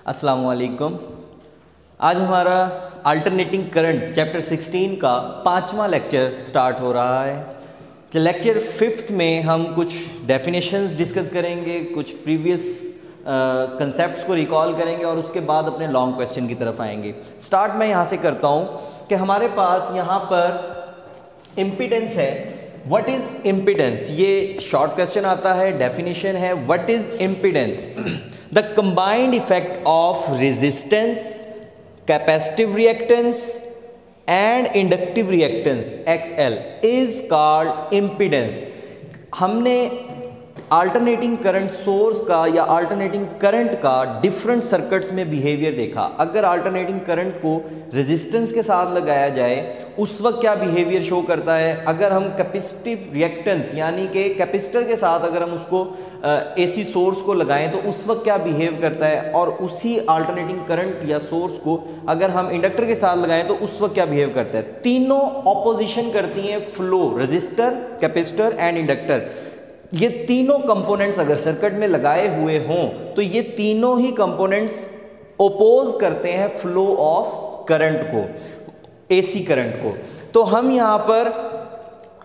अस्सलाम वालेकुम। आज हमारा अल्टरनेटिंग करंट चैप्टर 16 का 5वां लेक्चर स्टार्ट हो रहा है। तो लेक्चर 5th में हम कुछ डेफिनेशंस डिस्कस करेंगे, कुछ प्रीवियस कंसेप्ट्स को रिकॉल करेंगे और उसके बाद अपने लॉन्ग क्वेश्चन की तरफ आएंगे। स्टार्ट मैं यहाँ से करता हूँ कि हमारे पास यहाँ पर इम्पीडेंस है। What is impedance? ये शॉर्ट क्वेश्चन आता है, डेफिनेशन है what is impedance? The combined effect of resistance, capacitive reactance and inductive reactance XL is called impedance. हमने अल्टरनेटिंग करंट सोर्स का या अल्टरनेटिंग करंट का डिफरेंट सर्किट्स में बिहेवियर देखा। अगर अल्टरनेटिंग करंट को रेजिस्टेंस के साथ लगाया जाए उस वक्त क्या बिहेवियर शो करता है। अगर हम कैपेसिटिव रिएक्टेंस यानी कि कैपेसिटर के साथ अगर हम उसको AC सोर्स को लगाएं तो उस वक्त क्या बिहेव करता है, और उसी अल्टरनेटिंग करंट या सोर्स को अगर हम इंडक्टर के साथ लगाएं तो उस वक्त क्या बिहेव करता है। तीनों ऑपोजिशन करती हैं flow, resistor, capacitor and inductor. ये तीनों कंपोनेंट्स अगर सर्किट में लगाए हुए हों तो ये तीनों ही कंपोनेंट्स ओपोज करते हैं फ्लो ऑफ करंट को, AC करंट को। तो हम यहाँ पर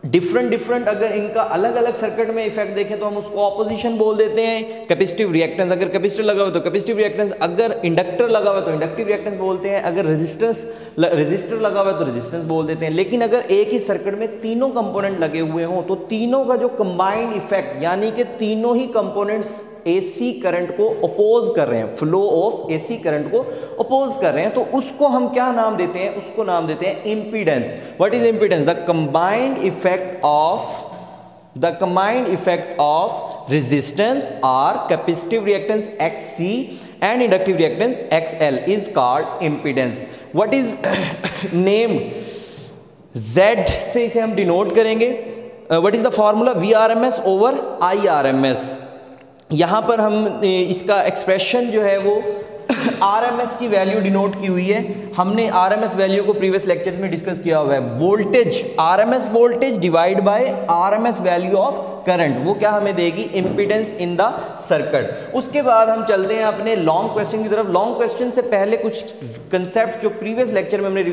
डिफरेंट अगर इनका अलग अलग सर्किट में इफेक्ट देखें तो हम उसको ऑपोजिशन बोल देते हैं। कैपेसिटिव रिएक्टेंस, अगर कैपेसिटर लगा हुआ तो कैपेसिटिव रिएक्टेंस, अगर इंडक्टर लगा हुआ तो इंडक्टिव रिएक्टेंस बोलते हैं, अगर रेजिस्टर लगा हुआ तो रेजिस्टेंस बोल देते हैं। लेकिन अगर एक ही सर्किट में तीनों कंपोनेंट लगे हुए हों तो तीनों का जो कंबाइंड इफेक्ट यानी कि तीनों ही कंपोनेंट्स AC करंट को अपोज कर रहे हैं, फ्लो ऑफ AC करंट को अपोज कर रहे हैं, तो उसको हम क्या नाम देते हैं? उसको नाम देते हैं impedance. What is impedance? The combined effect of resistance और capacitive reactance XC and inductive reactance XL is called impedance. What is named? Z से इसे हम डिनोट करेंगे। What is the formula? VRMS over IRMS। यहाँ पर हम इसका expression जो है वो RMS की वैल्यू डिनोट की हुई है। हमने RMS वैल्यू को प्रीवियस लेक्चर्स में डिस्कस किया हुआ है। Voltage, RMS voltage divide by RMS value of current, वो क्या हमें देगी? Impedance in the circuit. उसके बाद हम चलते हैं अपने लॉन्ग क्वेश्चन की तरफ। लॉन्ग क्वेश्चन से पहले कुछ कंसेप्ट जो प्रीवियस लेक्चर में हमने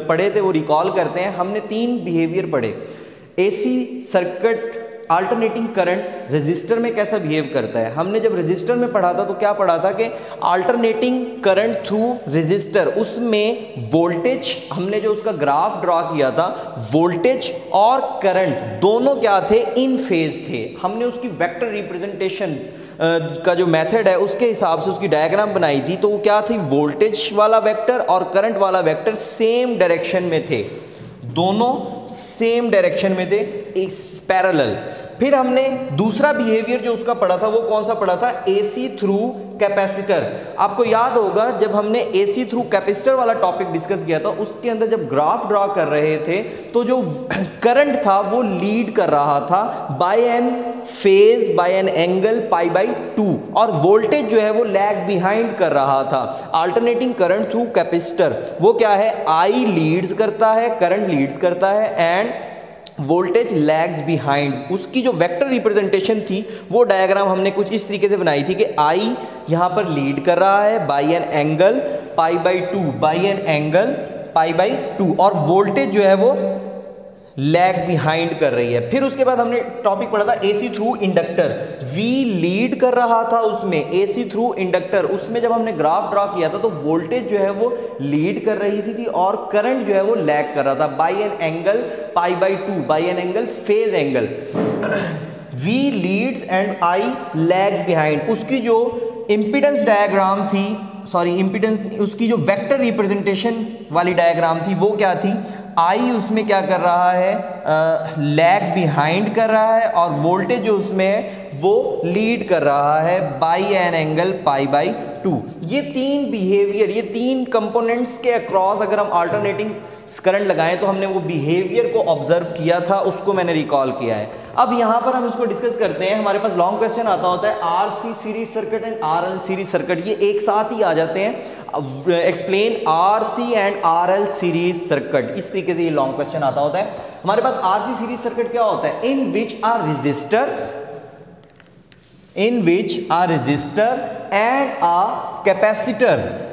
पढ़े थे वो रिकॉल करते हैं। हमने 3 बिहेवियर पढ़े। AC circuit alternating current resistor में कैसा बिहेव करता है। हमने जब रेजिस्टर में पढ़ा था तो क्या पढ़ा था कि अल्टरनेटिंग करंट थ्रू रेजिस्टर, उसमें वोल्टेज, हमने जो उसका ग्राफ ड्रॉ किया था, वोल्टेज और करंट दोनों क्या थे? इन फेज थे। हमने उसकी वेक्टर रिप्रेजेंटेशन का जो मेथड है उसके हिसाब से उसकी डायग्राम बनाई थी। तो वो क्या थी? वोल्टेज वाला वेक्टर और करंट वाला वेक्टर सेम डायरेक्शन में थे, दोनों सेम डायरेक्शन में थे, एक पैरेलल। फिर हमने दूसरा बिहेवियर जो उसका पढ़ा था वो कौन सा पढ़ा था? AC through capacitor. आपको याद होगा जब हमने AC थ्रू कैपेसिटर वाला टॉपिक डिस्कस किया था उसके अंदर जब ग्राफ ड्रॉ कर रहे थे तो जो करंट था वो लीड कर रहा था by an phase, by an angle π/2, और वोल्टेज जो है वो लैग बिहाइंड कर रहा था। अल्टरनेटिंग करंट थ्रू कैपेसिटर वो क्या है? I लीड्स करता है, करंट लीड्स करता है एंड वोल्टेज लैग्स बिहाइंड। उसकी जो वेक्टर रिप्रेजेंटेशन थी वो डायग्राम हमने कुछ इस तरीके से बनाई थी कि I यहाँ पर लीड कर रहा है by an angle π/2, by an angle π/2, और वोल्टेज जो है वो लैग बिहाइंड कर रही है। फिर उसके बाद हमने टॉपिक पढ़ा था AC through inductor. V lead कर रहा था उसमें, AC थ्रू इंडक्टर, उसमें जब हमने ग्राफ ड्रॉ किया था तो वोल्टेज जो है वो लीड कर रही थी और करंट जो है वो लैग कर रहा था by an angle π/2, by an angle phase angle. V leads and I lags behind. उसकी जो इम्पीडेंस डायग्राम थी, सॉरी इम्पीडेंस, उसकी जो वेक्टर रिप्रेजेंटेशन वाली डायग्राम थी वो क्या थी? I उसमें क्या कर रहा है? लैग बिहाइंड कर रहा है, और वोल्टेज जो उसमें है वो लीड कर रहा है बाय एन एंगल π/2। ये 3 बिहेवियर, ये 3 कंपोनेंट्स के अक्रॉस अगर हम अल्टरनेटिंग करंट लगाएं तो हमने वो बिहेवियर को ऑब्जर्व किया था, उसको मैंने रिकॉल किया है। अब यहाँ पर हम इसको डिस्कस करते हैं। हमारे पास लॉन्ग क्वेश्चन आता होता है RC series circuit and RL series circuit, ये एक साथ ही आ जाते हैं। Explain RC and RL series circuit, इस तरीके से ये लॉन्ग क्वेश्चन आता होता है। हमारे पास RC सीरीज सर्किट क्या होता है? In which a resistor and a capacitor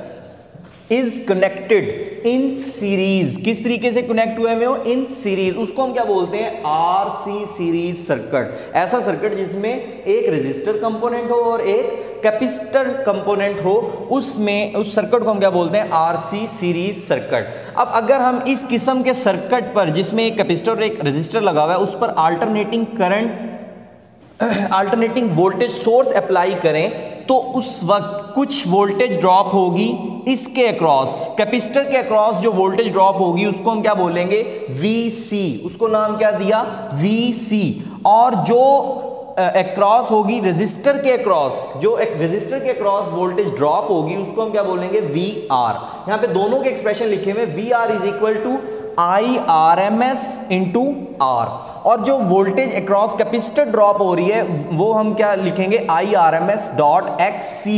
is connected in series, किस तरीके से कनेक्ट हुए हो, इन सीरीज, उसको हम क्या बोलते हैं, आरसी सीरीज सर्किट। ऐसा सर्किट जिसमें एक रेजिस्टर कंपोनेंट हो और एक कैपेसिटर कंपोनेंट हो, उसमें उस सर्किट को हम क्या बोलते हैं, आरसी सीरीज सर्किट। अब अगर हम इस किस्म के सर्किट पर जिसमें एक कैपेसिटर और एक रेजिस्टर लगा हुआ है उस पर alternating current, alternating voltage source apply करें तो उस वक्त कुछ वोल्टेज ड्रॉप होगी इसके अक्रॉस, कैपेसिटर के अक्रॉस जो वोल्टेज ड्रॉप होगी उसको हम क्या बोलेंगे, VC, उसको नाम क्या दिया, VC। और जो अक्रॉस होगी रेजिस्टर के अक्रॉस, जो एक रेजिस्टर के अक्रॉस वोल्टेज ड्रॉप होगी उसको हम क्या बोलेंगे, VR। यहाँ पे दोनों के एक्सप्रेशन लिखे हुए, VR is equal to IRMS into R, और जो वोल्टेज अक्रॉस कैपेसिटर ड्रॉप हो रही है वो हम क्या लिखेंगे, IRMS डॉट XC।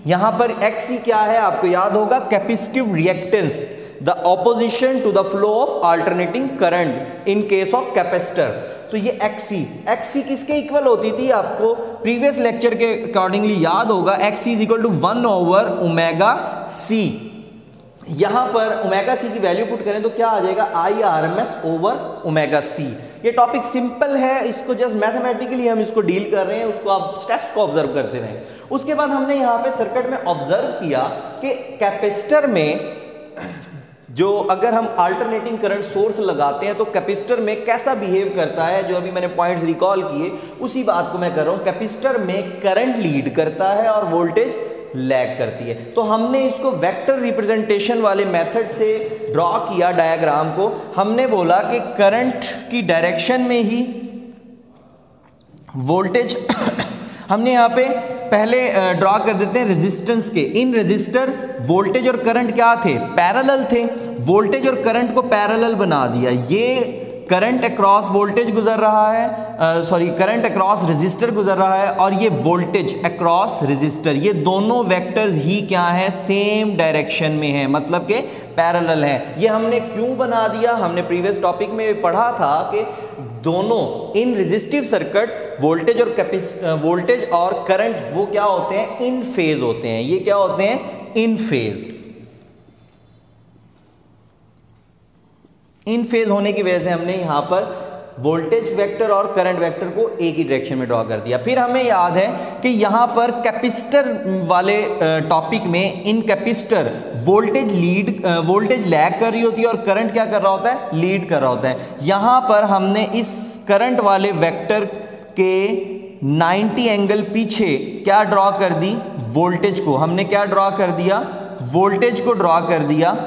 यहां पर XC क्या है आपको याद होगा, capacitive reactance, the opposition to the flow of alternating current in case of capacitor. तो ये XC किसके इक्वल होती थी, आपको प्रीवियस लेक्चर के अकॉर्डिंगली याद होगा, XC is equal to 1 over omega C। यहां पर ओमेगा C की वैल्यू पुट करें तो क्या आ जाएगा, IRMS ओवर ओमेगा C। ये टॉपिक सिंपल है, इसको जस्ट मैथमेटिकली हम इसको डील कर रहे हैं, उसको आप स्टेप्स को ऑब्जर्व करते रहें। उसके बाद हमने यहाँ पे सर्किट में ऑब्जर्व किया कि कैपेसिटर में जो अगर हम अल्टरनेटिंग करंट सोर्स लगाते हैं तो कैपेसिटर में कैसा बिहेव करता है, जो अभी मैंने पॉइंट्स रिकॉल किए उसी बात को मैं कर रहा हूँ। कैपेसिटर में करंट लीड करता है और वोल्टेज लैग करती है। तो हमने इसको वेक्टर रिप्रेजेंटेशन वाले मेथड से ड्रॉ किया डायग्राम को। हमने बोला कि करंट की डायरेक्शन में ही वोल्टेज हमने यहाँ पे पहले ड्रॉ कर देते हैं रेजिस्टेंस के। इन रेजिस्टर वोल्टेज और करंट क्या थे, पैरेलल थे। वोल्टेज और करंट को पैरेलल बना दिया। ये करंट अक्रॉस वोल्टेज गुजर रहा है, करंट अक्रॉस रेजिस्टर गुजर रहा है, और ये वोल्टेज अक्रॉस रेजिस्टर, ये दोनों वेक्टर्स ही क्या हैं, सेम डायरेक्शन में हैं, मतलब के पैरेलल हैं। ये हमने क्यों बना दिया, हमने प्रीवियस टॉपिक में पढ़ा था कि दोनों इन रेजिस्टिव सर्किट वोल्टेज और करंट वो क्या होते हैं, इन फेज होते हैं। ये क्या होते हैं, इन फेज। इन फेज होने की वजह से हमने यहाँ पर वोल्टेज वेक्टर और करंट वेक्टर को एक ही डायरेक्शन में ड्रॉ कर दिया। फिर हमें याद है कि यहाँ पर कैपेसिटर वाले टॉपिक में इन कैपेसिटर वोल्टेज लैग कर रही होती है और करंट क्या कर रहा होता है, लीड कर रहा होता है। यहाँ पर हमने इस करंट वाले वेक्टर के 90 एंगल पीछे क्या ड्रॉ कर दी, वोल्टेज को हमने क्या ड्रॉ कर दिया, वोल्टेज को ड्रॉ कर दिया,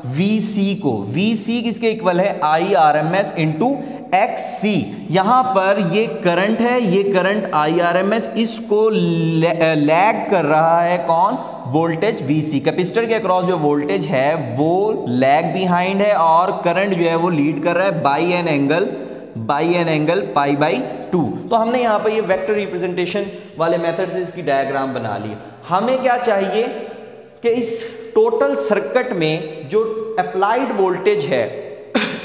VC को। VC किसके इक्वल है, IRMS इंटू XC। यहां पर ये करंट है, ये करंट IRMS, इसको लैग कर रहा है कौन, वोल्टेज VC। कैपेसिटर के अक्रॉस जो वोल्टेज है वो लैग बिहाइंड है और करंट जो है वो लीड कर रहा है बाई एन एंगल π/2। तो हमने यहाँ पर ये वेक्टर रिप्रेजेंटेशन वाले मेथड से इसकी डायग्राम बना ली। हमें क्या चाहिए कि इस टोटल सर्किट में जो अप्लाइड वोल्टेज है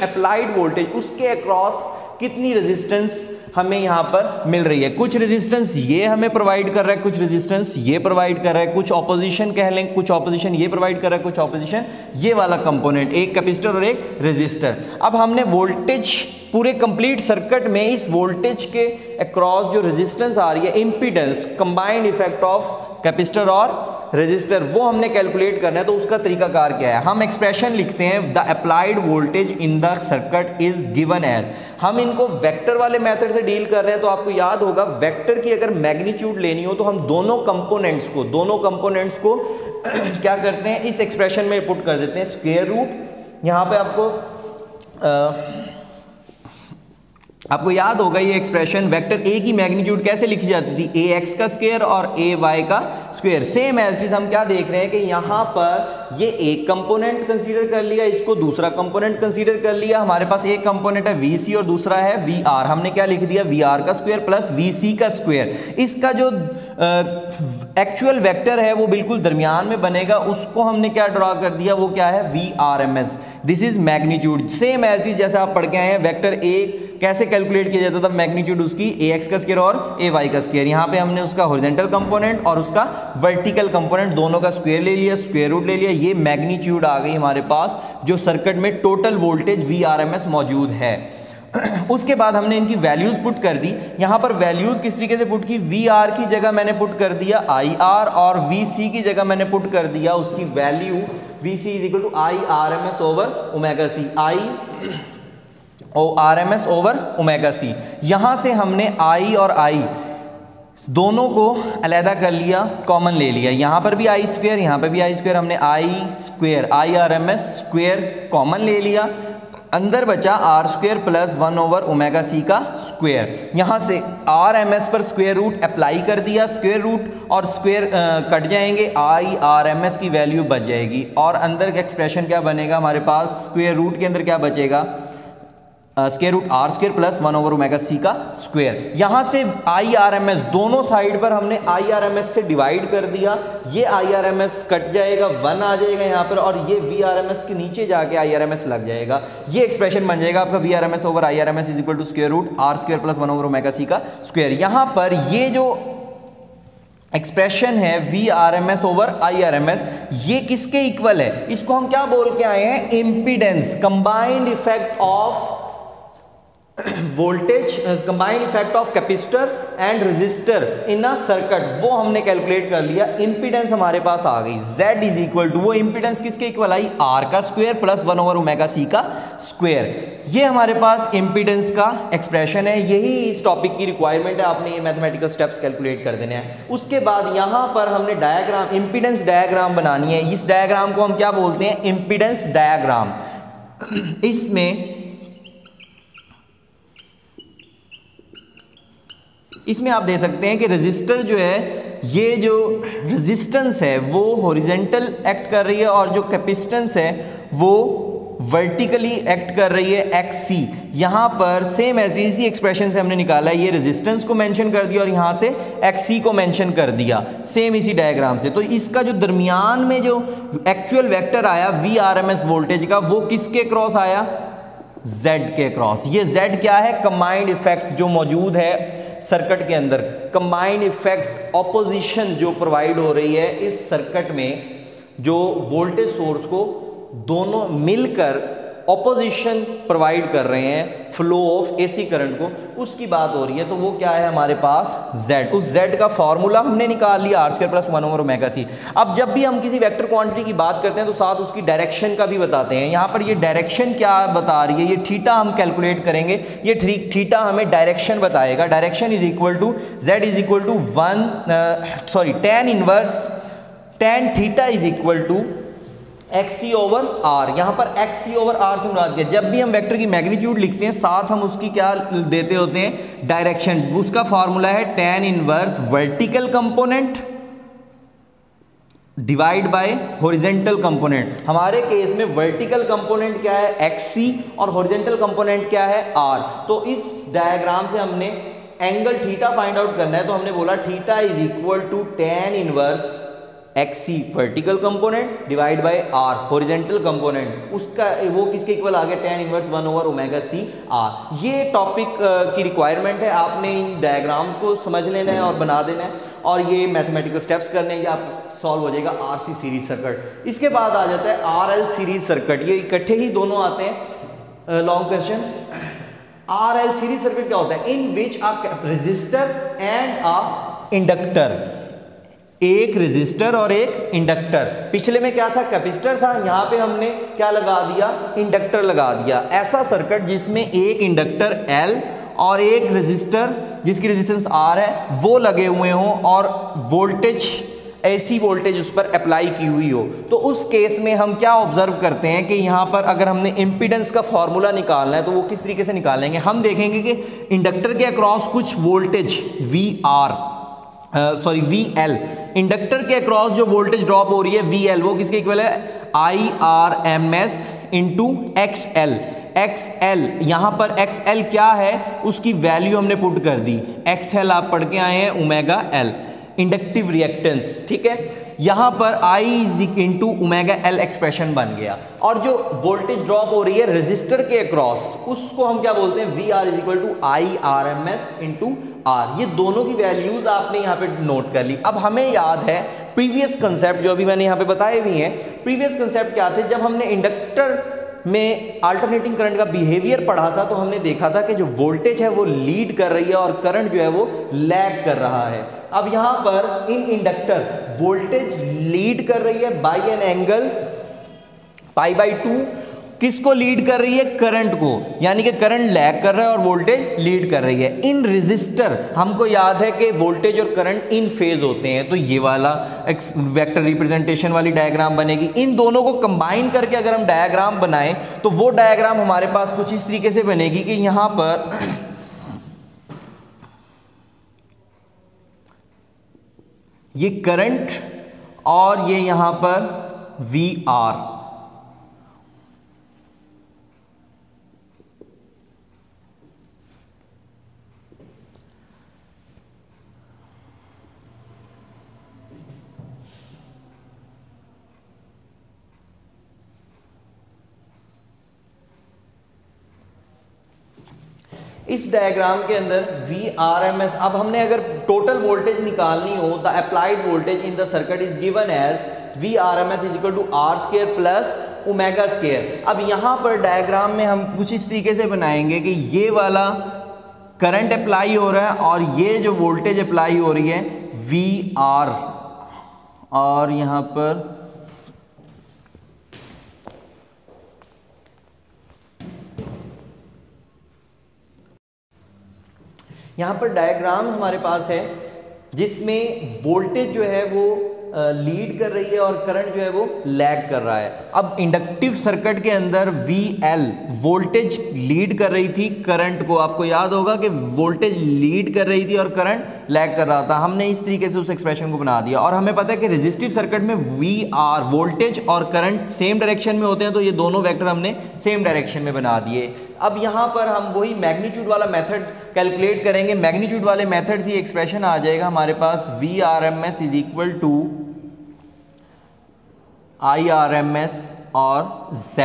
अप्लाइड वोल्टेज उसके अक्रॉस कितनी रेजिस्टेंस हमें यहाँ पर मिल रही है। कुछ रेजिस्टेंस ये हमें प्रोवाइड कर रहा है, कुछ रेजिस्टेंस ये प्रोवाइड कर रहा है, कुछ ऑपोजिशन कह लें, कुछ ऑपोजिशन ये प्रोवाइड कर रहा है, कुछ ऑपोजिशन ये वाला कंपोनेंट, एक कैपेसिटर और एक रेजिस्टर। अब हमने वोल्टेज पूरे कंप्लीट सर्किट में इस वोल्टेज के अक्रॉस जो रेजिस्टेंस आ रही है, impedance, combined effect of capacitor और रेजिस्टर, वो हमने कैलकुलेट करना है। तो उसका तरीकाकार क्या है, हम एक्सप्रेशन लिखते हैं the applied voltage in the circuit is given as. हम इनको वेक्टर वाले मेथड से डील कर रहे हैं तो आपको याद होगा वेक्टर की अगर मैग्नीट्यूड लेनी हो तो हम दोनों कंपोनेंट्स को क्या करते हैं, इस एक्सप्रेशन में पुट कर देते हैं स्क्वायर रूट। यहाँ पे आपको याद होगा ये एक्सप्रेशन वेक्टर ए की मैग्नीट्यूड कैसे लिखी जाती थी, ax का स्क्वायर और ay का square. Same as it is हम क्या देख रहे हैं कि यहाँ पर ये एक कंपोनेंट कंसीडर कर लिया, इसको दूसरा कंपोनेंट कंसीडर कर लिया। हमारे पास एक कंपोनेंट है vc और दूसरा है vr। हमने क्या लिख दिया, vr का स्क्वायर प्लस vc का स्क्वायर। इसका जो एक्चुअल वेक्टर है वो बिल्कुल दरमियान में बनेगा, उसको हमने क्या ड्रॉ कर दिया, वो क्या है, vrms। This is magnitude. Same as it is जैसे आप पढ़ के आए हैं, वेक्टर ए कैसे कैलकुलेट किया जाता था मैग्नीट्यूड उसकी, ए एक्स का स्क्वायर और ए वाई का स्क्वायर। यहाँ पे हमने उसका हॉरिजॉन्टल कंपोनेंट और उसका वर्टिकल कंपोनेंट दोनों का स्क्वायर ले लिया, स्क्वायर रूट ले लिया, ये मैग्नीट्यूड आ गई हमारे पास जो सर्किट में टोटल वोल्टेज VRMS मौजूद है। उसके बाद हमने इनकी वैल्यूज पुट कर दी। यहाँ पर वैल्यूज किस तरीके से पुट की, VR की जगह मैंने पुट कर दिया IR और VC की जगह मैंने पुट कर दिया उसकी value VC is equal to IRMS over omega C, IRMS over omega C. यहाँ से हमने I और I दोनों को अलहदा कर लिया, कॉमन ले लिया। यहाँ पर भी I स्क्वायर, यहाँ पर भी I स्क्वायर, हमने I square IRMS square common ले लिया, अंदर बचा R square plus 1 over omega C का स्क्वायर। यहाँ से RMS पर स्क्वायर रूट अप्लाई कर दिया, स्क्वायर रूट और स्क्वायर कट जाएंगे, IRMS की वैल्यू बच जाएगी और अंदर एक्सप्रेशन क्या बनेगा हमारे पास, स्क्वायर रूट के अंदर क्या बचेगा, square root R square plus 1 over omega C का स्क्वायर। यहाँ से IRMS दोनों साइड पर हमने IRMS से डिवाइड कर दिया, ये IRMS कट जाएगा, 1 आ जाएगा यहाँ पर और ये VRMS के नीचे जाके IRMS लग जाएगा। ये एक्सप्रेशन बन जाएगा आपका VRMS over IRMS is equal to square root R square plus 1 over omega C का स्क्वायर। यहाँ पर ये जो एक्सप्रेशन है VRMS ओवर IRMS, ये किसके इक्वल है, इसको हम क्या बोल के आए हैं, impedance, combined effect of voltage, combined effect of capacitor and resistor in a circuit, वो हमने कैलकुलेट कर लिया। इंपीडेंस हमारे पास आ गई, Z इज इक्वल टू, वो इंपीडेंस किसके इक्वल आई, R का square plus 1 over omega C का स्क्वायर। ये हमारे पास इंपीडेंस का एक्सप्रेशन है, यही इस टॉपिक की रिक्वायरमेंट है, आपने ये मैथमेटिकल स्टेप्स कैलकुलेट कर देने हैं। उसके बाद यहाँ पर हमने डायग्राम, इंपीडेंस डायग्राम बनानी है। इस डायग्राम को हम क्या बोलते हैं, इंपीडेंस डायग्राम। इसमें आप दे सकते हैं कि रेजिस्टर जो है, ये जो रेजिस्टेंस है वो हॉरिजॉन्टल एक्ट कर रही है और जो कैपेसिटेंस है वो वर्टिकली एक्ट कर रही है XC। यहाँ पर सेम एज इसी एक्सप्रेशन से हमने निकाला है, ये रेजिस्टेंस को मेंशन कर दिया और यहाँ से XC को मेंशन कर दिया, सेम इसी डायग्राम से। तो इसका जो दरमियान में जो एक्चुअल वेक्टर आया VRMS वोल्टेज का, वो किसके क्रॉस आया, Z के क्रॉस। ये Z क्या है, कंबाइंड इफेक्ट जो मौजूद है सर्किट के अंदर, कंबाइंड इफेक्ट ऑपोजिशन जो प्रोवाइड हो रही है इस सर्किट में, जो वोल्टेज सोर्स को दोनों मिलकर ऑपोजिशन प्रोवाइड कर रहे हैं फ्लो ऑफ AC करंट को, उसकी बात हो रही है। तो वो क्या है हमारे पास, Z। उस Z का फॉर्मूला हमने निकाल लिया, R square plus 1 over omega C. अब जब भी हम किसी वेक्टर क्वांटिटी की बात करते हैं तो साथ उसकी डायरेक्शन का भी बताते हैं। यहाँ पर ये डायरेक्शन क्या बता रही है, ये थीटा हम कैलकुलेट करेंगे, ये थीटा हमें डायरेक्शन बताएगा। Direction is equal to Z is equal to tan inverse tan theta is equal to XC over R। यहाँ पर XC ओवर R से मुराद क्या, जब भी हम वेक्टर की मैग्नीट्यूड लिखते हैं साथ हम उसकी क्या देते होते हैं, डायरेक्शन। उसका फॉर्मूला है tan inverse vertical component divide by horizontal component. हमारे केस में वर्टिकल कंपोनेंट क्या है, XC, और हॉरिजॉन्टल कंपोनेंट क्या है, R। तो इस डायग्राम से हमने एंगल थीटा फाइंड आउट करना है, तो हमने बोला theta is equal to tan inverse XC vertical component divide by R horizontal component, उसका वो किसके इक्वल आ गया, tan inverse 1 over omega C R। ये टॉपिक की रिक्वायरमेंट है, आपने इन डायग्राम्स को समझ लेना है और बना देना है, और ये मैथमेटिकल स्टेप्स करने हैं, आप सॉल्व हो जाएगा RC सीरीज सर्किट। इसके बाद आ जाता है RL सीरीज सर्किट, ये इकट्ठे ही दोनों आते हैं। Long question, RL series circuit क्या होता है, in which a resistor and a inductor, एक रेजिस्टर और एक इंडक्टर। पिछले में क्या था, कैपेसिटर था, यहाँ पे हमने क्या लगा दिया, इंडक्टर लगा दिया। ऐसा सर्किट जिसमें एक इंडक्टर L और एक रेजिस्टर जिसकी रेजिस्टेंस R है वो लगे हुए हों और वोल्टेज AC वोल्टेज उस पर अप्लाई की हुई हो, तो उस केस में हम क्या ऑब्जर्व करते हैं कि यहाँ पर अगर हमने इम्पीडेंस का फॉर्मूला निकालना है तो वो किस तरीके से निकालेंगे। हम देखेंगे कि इंडक्टर के अक्रॉस कुछ वोल्टेज VL, इंडक्टर के अक्रॉस जो वोल्टेज ड्रॉप हो रही है VL, वो किसके इक्वल है, IRMS इंटू XL। यहाँ पर XL क्या है, उसकी वैल्यू हमने पुट कर दी, XL आप पढ़ के आए हैं ओमेगा L, इंडक्टिव रिएक्टेंस, ठीक है। यहां पर I is into omega L expression बन गया, और जो वोल्टेज ड्रॉप हो रही है रेजिस्टर के अक्रॉस उसको हम क्या बोलते हैं, V R is equal to I R M S into R. ये दोनों की वैल्यूज आपने यहाँ पे नोट कर ली। अब हमें याद है प्रीवियस कंसेप्ट जो अभी मैंने यहाँ पे बताए भी हैं, प्रीवियस कंसेप्ट क्या थे, जब हमने इंडक्टर में अल्टरनेटिंग करंट का बिहेवियर पढ़ा था तो हमने देखा था कि जो वोल्टेज है वो लीड कर रही है और करंट जो है वो लैग कर रहा है। अब यहां पर इन इंडक्टर वोल्टेज लीड कर रही है बाय एन एंगल π/2। किसको लीड कर रही है, करंट को, यानी कि करंट लैग कर रहा है और वोल्टेज लीड कर रही है। इन रेजिस्टर हमको याद है कि वोल्टेज और करंट इन फेज होते हैं, तो ये वाला वेक्टर रिप्रेजेंटेशन वाली डायग्राम बनेगी। इन दोनों को कंबाइन करके अगर हम डायग्राम बनाएं तो वो डायग्राम हमारे पास कुछ इस तरीके से बनेगी कि यहां पर ये करंट और ये यहां पर वी आर, इस डायग्राम के अंदर वी आर एम एस। अब हमने अगर टोटल वोल्टेज निकालनी हो, the applied voltage in the circuit is given as V R M S is equal to R square plus omega square. अब यहां पर डायग्राम में हम कुछ इस तरीके से बनाएंगे कि ये वाला करंट अप्लाई हो रहा है और ये जो वोल्टेज अप्लाई हो रही है वी आर, और यहां पर डायग्राम हमारे पास है जिसमें वोल्टेज जो है वो लीड कर रही है और करंट जो है वो लैग कर रहा है। अब इंडक्टिव सर्किट के अंदर वी एल वोल्टेज लीड कर रही थी करंट को, आपको याद होगा कि वोल्टेज लीड कर रही थी और करंट लैग कर रहा था। हमने इस तरीके से उस एक्सप्रेशन को बना दिया, और हमें पता है कि रेजिस्टिव सर्किट में वी आर वोल्टेज और करंट सेम डायरेक्शन में होते हैं, तो ये दोनों वेक्टर हमने सेम डायरेक्शन में बना दिए। अब यहाँ पर हम वही मैग्नीट्यूड वाला मेथड कैलकुलेट करेंगे। मैग्नीट्यूड वाले मेथड से ये एक्सप्रेशन आ जाएगा हमारे पास, V R M S is equal to I R M S और Z।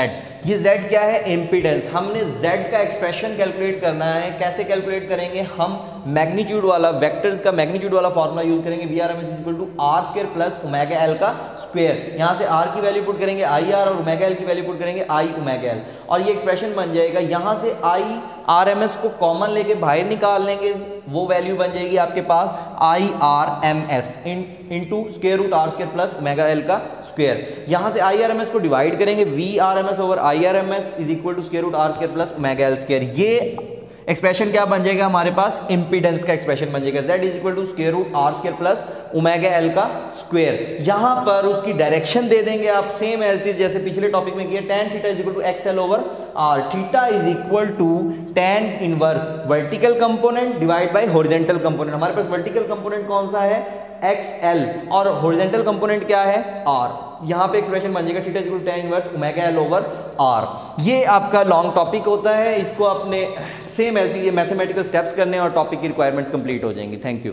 ये Z क्या है, इम्पीडेंस। हमने Z का एक्सप्रेशन कैलकुलेट करना है। कैसे कैलकुलेट करेंगे, हम मैग्नीट्यूड वाला वेक्टर्स का मैग्नीट्यूड वाला फॉर्मूला यूज करेंगे, V R M S is equal to R square plus omega L का स्क्वायर। यहाँ से R की वैल्यू पुट करेंगे आई आर, और ओमेगा एल की वैल्यू पुट करेंगे आई ओमेगा एल, और ये एक्सप्रेशन बन जाएगा। यहाँ से आई आर एम एस को कॉमन लेके बाहर निकाल लेंगे, वो वैल्यू बन जाएगी आपके पास I R M S into square root R square plus omega L का स्क्वायर। यहाँ से आई आर एम एस को डिवाइड करेंगे, V R M S over I R M S is equal to square root R square plus omega L square. ये expression क्या बन जाएगा हमारे पास, इंपीडेंस का एक्सप्रेशन बन जाएगा, Z is equal to square root R square plus omega L का square. यहां पर उसकी डायरेक्शन दे देंगे आप सेम एज इट इज जैसे पिछले टॉपिक में किया, tan theta is equal to X L over R. Theta is equal to tan inverse vertical component divide by horizontal component. हमारे पास वर्टिकल कंपोनेंट कौन सा है, XL, और हॉरिजॉन्टल कंपोनेंट क्या है, R। यहां पे एक्सप्रेशन बन जाएगा theta is equal to tan inverse omega L over R। ये आपका लॉन्ग टॉपिक होता है, इसको अपने सेम एज ये मैथमेटिकल स्टेप्स करने और टॉपिक की रिक्वायरमेंट्स कंप्लीट हो जाएंगी। Thank you.